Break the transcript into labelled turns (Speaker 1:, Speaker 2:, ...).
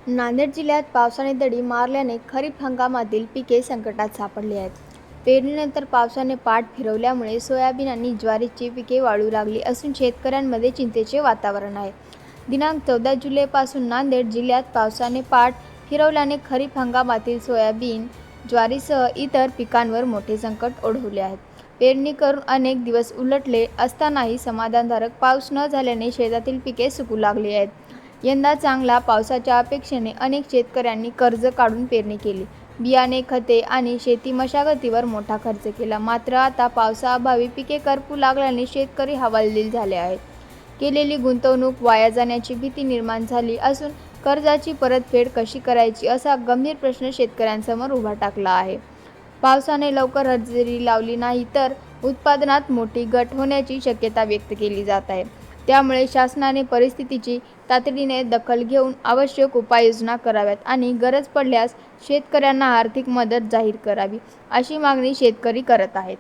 Speaker 1: नांदेड जिल्ह्यात पावसाने दडी मारल्याने खरीप हंगामातील पिके संकटात सापडली आहेत. पेरणीनंतर पावसाने पाठ फिरवल्यामुळे सोयाबीन आणि ज्वारीची पिके वाळू लागली असून शेतकऱ्यांमध्ये चिंतेचे वातावरण आहे. दिनांक 14 जुलैपासून नांदेड जिल्ह्यात पावसाने पाठ फिरवल्याने खरीप हंगामातील सोयाबीन, ज्वारीसह इतर पिकांवर मोठे संकट ओढवले आहेत. पेरणी करून अनेक दिवस उलटले असतानाही समाधानकारक पाऊस न झाल्याने शेतातील पिके सुकू लागली आहेत. यंदा चांगला पावसाच्या अपेक्षेने अनेक शेतकऱ्यांनी कर्ज काढून पेरणी केली. बियाणे, खते आणि शेती मशागतीवर मोठा खर्च केला. मात्र आता पावसाअभावी पिके करपू लागल्याने शेतकरी हवालदिल झाले आहेत. केलेली गुंतवणूक वाया जाण्याची भीती निर्माण झाली असून कर्जाची परतफेड कशी करायची असा गंभीर प्रश्न शेतकऱ्यांसमोर उभा टाकला आहे. पावसाने लवकर हजेरी लावली नाही तर उत्पादनात मोठी घट होण्याची शक्यता व्यक्त केली जात आहे. त्यामुळे शासनाने परिस्थितीची तातडीने दखल घेऊन आवश्यक उपाययोजना कराव्यात आणि गरज पडल्यास शेतकऱ्यांना आर्थिक मदत जाहीर करावी, अशी मागणी शेतकरी करत आहेत.